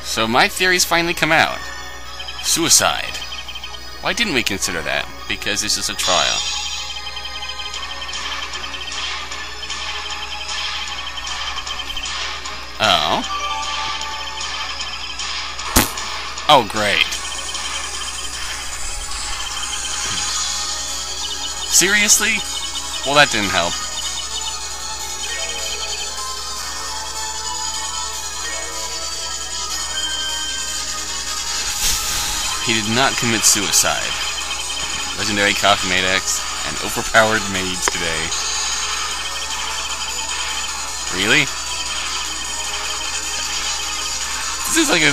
So my theory's finally come out. Suicide. Why didn't we consider that? Because this is a trial. Oh. Oh, great. Seriously? Well, that didn't help. He did not commit suicide. Legendary coffee maniacs and overpowered maids today. Really? This is like a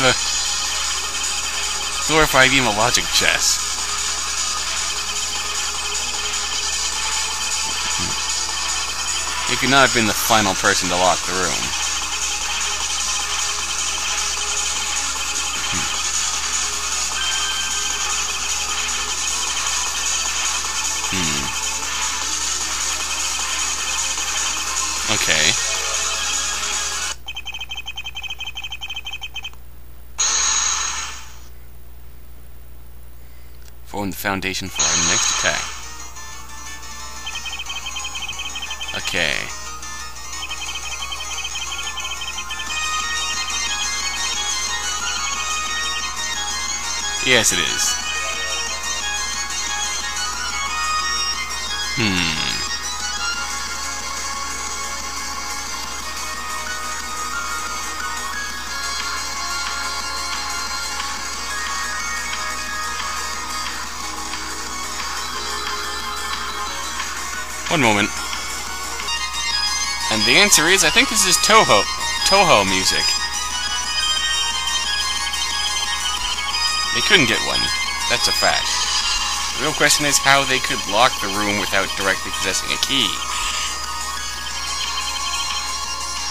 glorified game of logic chess. He could not have been the final person to lock the room. Okay. Form the foundation for our next attack. Okay. Yes, it is. One moment. And the answer is, I think this is Toho music. They couldn't get one. That's a fact. The real question is how they could lock the room without directly possessing a key.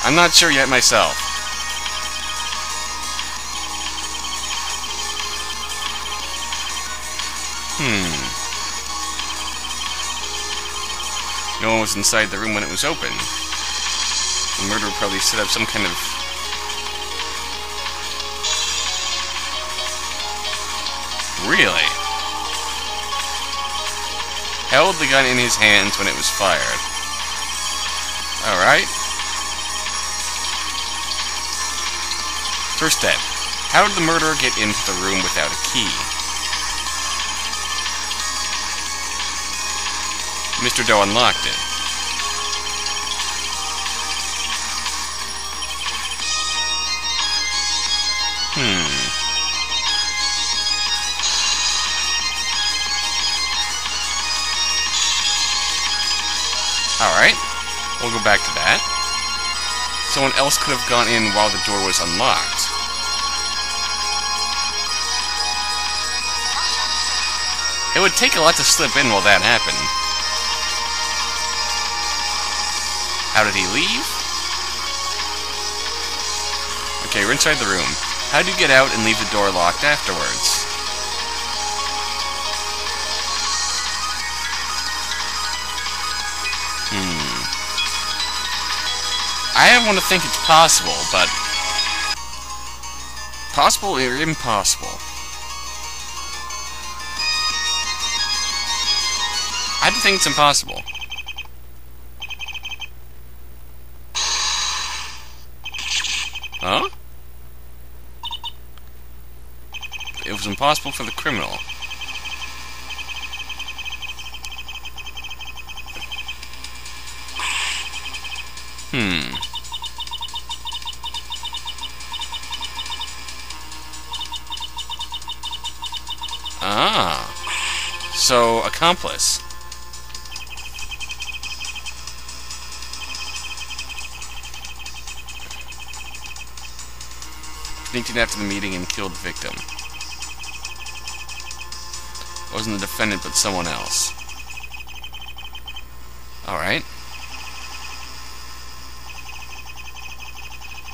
I'm not sure yet myself. No one was inside the room when it was open. The murderer probably set up some kind of... Really? Held the gun in his hands when it was fired. Alright. First step. How did the murderer get into the room without a key? Mr. Doe unlocked it. Alright. We'll go back to that. Someone else could have gone in while the door was unlocked. It would take a lot to slip in while that happened. How did he leave? Okay, we're inside the room. How do you get out and leave the door locked afterwards? I want to think it's possible, but... Possible or impossible? I think it's impossible. Huh? It was impossible for the criminal. Ah. So, accomplice. Sneaked in after the meeting and killed the victim. It wasn't the defendant, but someone else. Alright.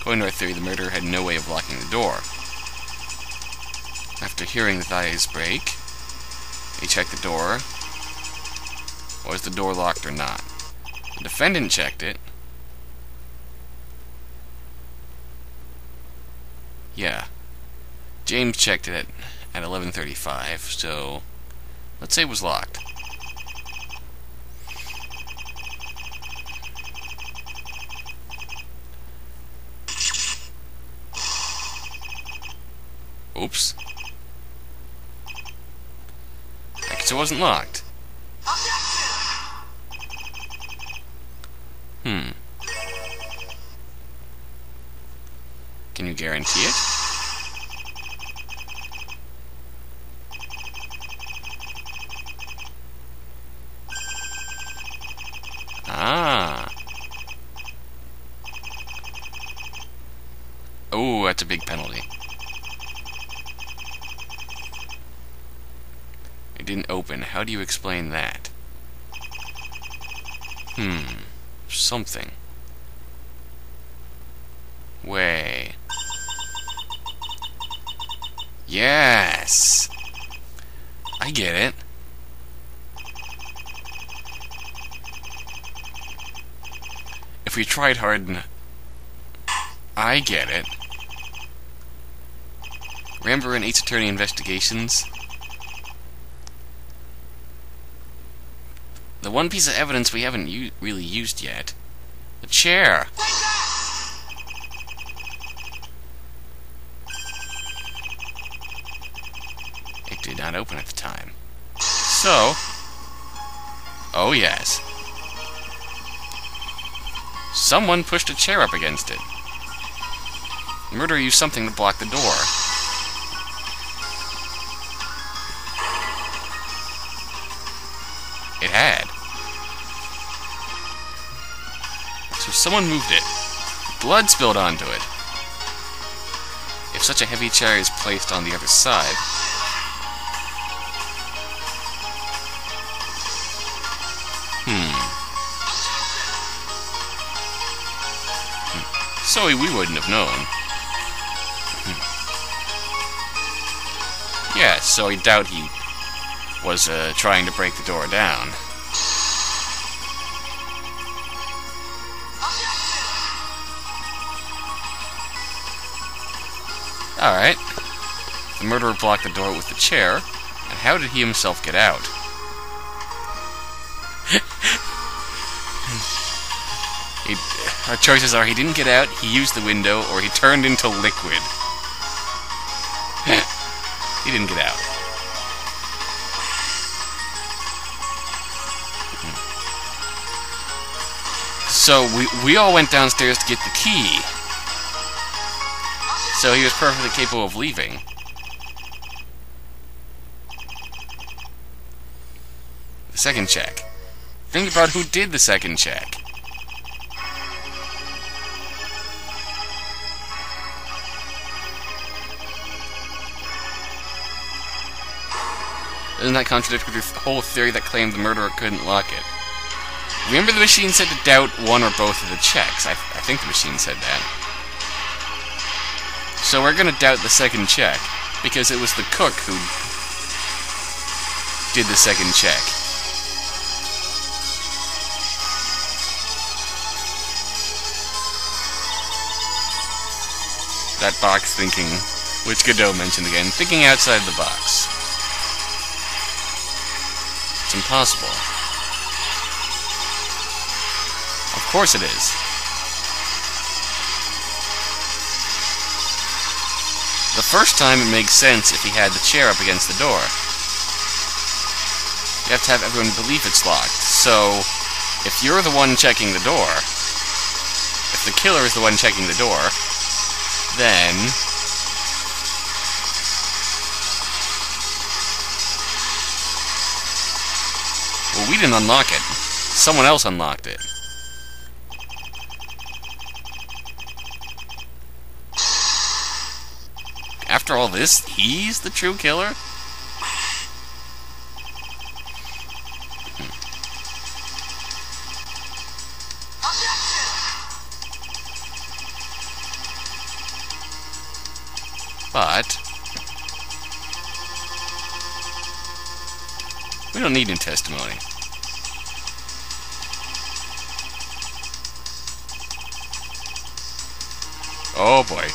According to our theory, the murderer had no way of locking the door. After hearing the thighs break, he checked the door. Was the door locked or not? The defendant checked it. Yeah. James checked it at 11:35, so let's say it was locked. Oops. I guess it wasn't locked. Can you guarantee it? Ah. Oh, that's a big penalty. It didn't open. How do you explain that? Something. Way. Yes! I get it. If we tried hard and... I get it. Remember in Ace Attorney Investigations? The one piece of evidence we haven't really used yet. The chair! It did not open at the time. So... oh yes. Someone pushed a chair up against it. The murderer used something to block the door. It had. So someone moved it. Blood spilled onto it. If such a heavy chair is placed on the other side... So we wouldn't have known. Yeah, so I doubt he was trying to break the door down. Alright. The murderer blocked the door with the chair, and how did he himself get out? Our choices are he didn't get out, he used the window, or he turned into liquid. He didn't get out. So we all went downstairs to get the key. So he was perfectly capable of leaving. The second check. Think about who did the second check. Doesn't that contradict with your whole theory that claimed the murderer couldn't lock it? Remember the machine said to doubt one or both of the checks. I think the machine said that. So we're gonna doubt the second check, because it was the cook who did the second check. That box thinking, which Godot mentioned again, thinking outside the box. It's impossible. Of course it is. The first time it makes sense if he had the chair up against the door. You have to have everyone believe it's locked. So, if you're the one checking the door, if the killer is the one checking the door, then... well, we didn't unlock it. Someone else unlocked it. After all this, he's the true killer? But... we don't need new testimony. Oh boy.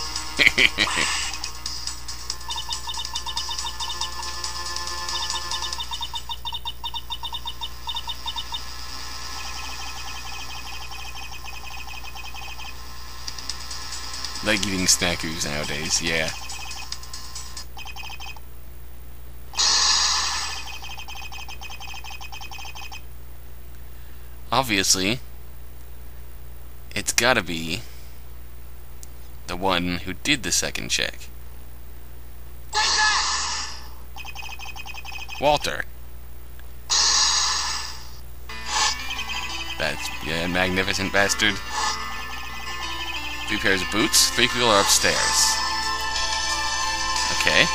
Like eating snackers nowadays, yeah. Obviously, it's gotta be the one who did the second check. Walter. That's, yeah, magnificent bastard. 3 pairs of boots. 3 people are upstairs. Okay.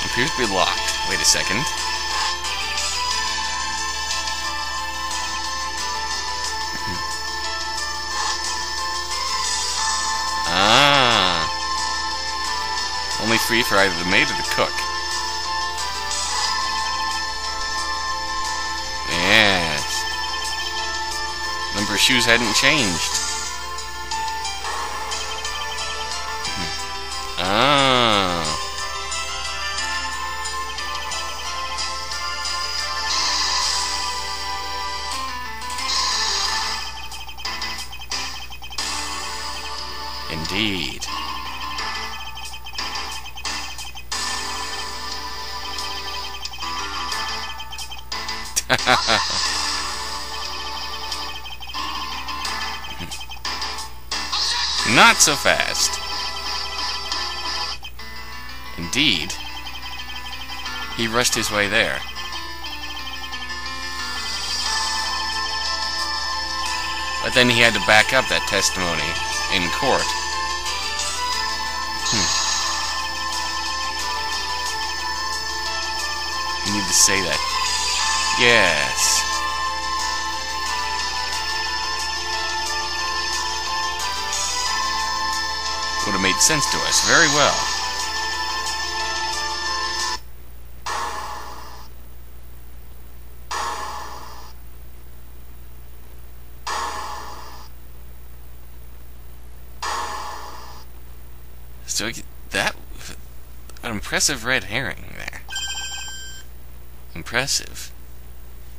Appears to be locked. Wait a second. Ah. Only free for either the maid or the cook. Yes. Number of shoes hadn't changed. Ah. Indeed. Not so fast. Indeed. He rushed his way there. But then he had to back up that testimony in court. You need to say that. Yes. Would have made sense to us very well. So that, an impressive red herring there. Impressive.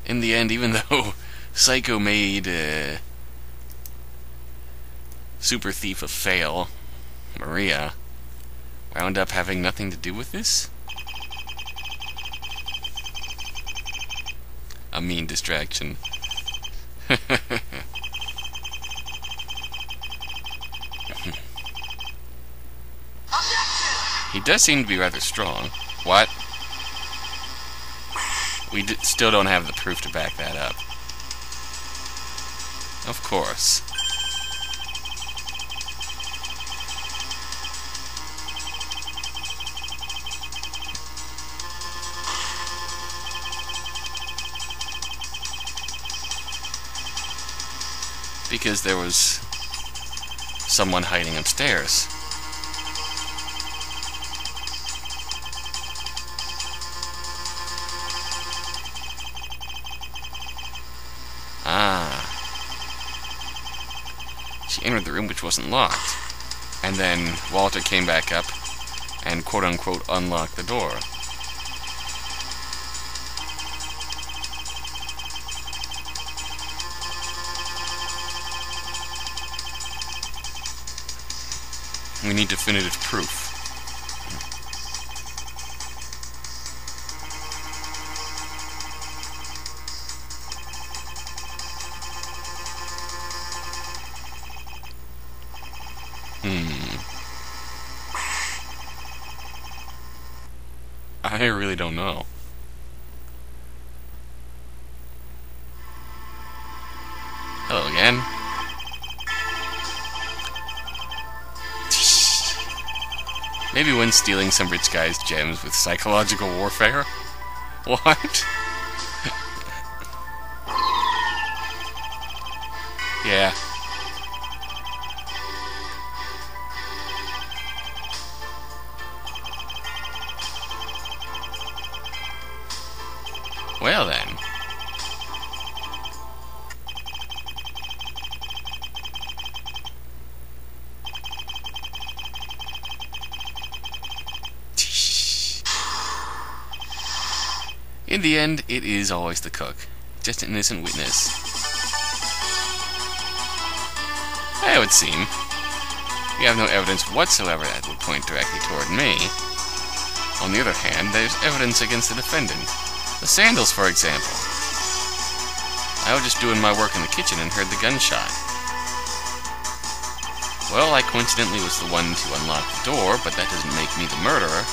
In the end, even though Psycho made Super Thief a fail, Maria wound up having nothing to do with this? A mean distraction. He does seem to be rather strong. What? We still don't have the proof to back that up. Of course. Because there was someone hiding upstairs. Ah. She entered the room which wasn't locked. And then Walter came back up and quote-unquote unlocked the door. We need definitive proof. I really don't know. Hello again. Maybe when stealing some rich guy's gems with psychological warfare? What? Yeah. Well then. In the end, it is always the cook. Just an innocent witness. It would seem. We have no evidence whatsoever that would point directly toward me. On the other hand, there's evidence against the defendant. The sandals, for example. I was just doing my work in the kitchen and heard the gunshot. Well, I coincidentally was the one to unlock the door, but that doesn't make me the murderer.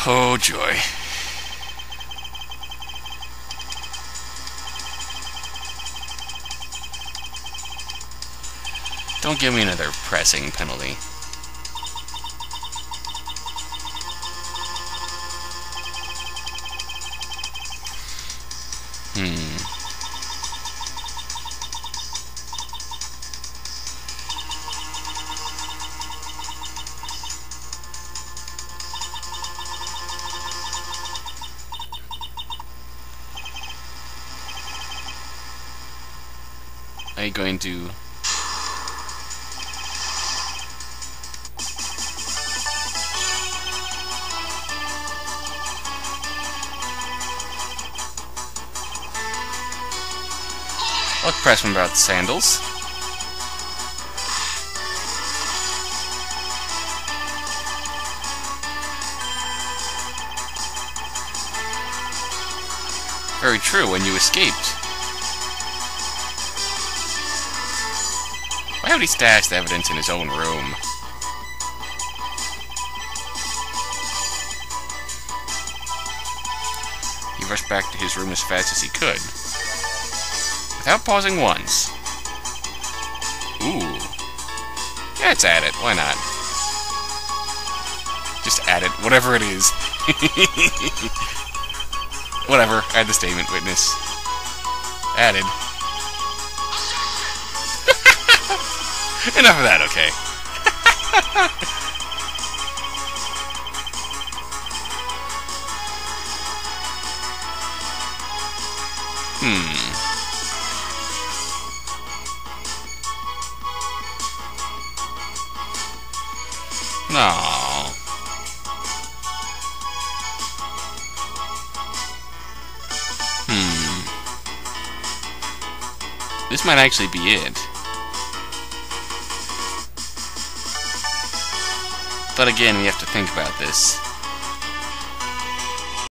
Oh, joy. Don't give me another pressing penalty. Are you going to... I'll press him about the sandals. Very true, when you escaped. Why would he stash the evidence in his own room? He rushed back to his room as fast as he could, without pausing once. Ooh. Yeah, it's add it. Why not? Just add it. Whatever it is. Whatever. Add the statement, witness. Added. Enough of that, okay. No. This might actually be it. But again, we have to think about this.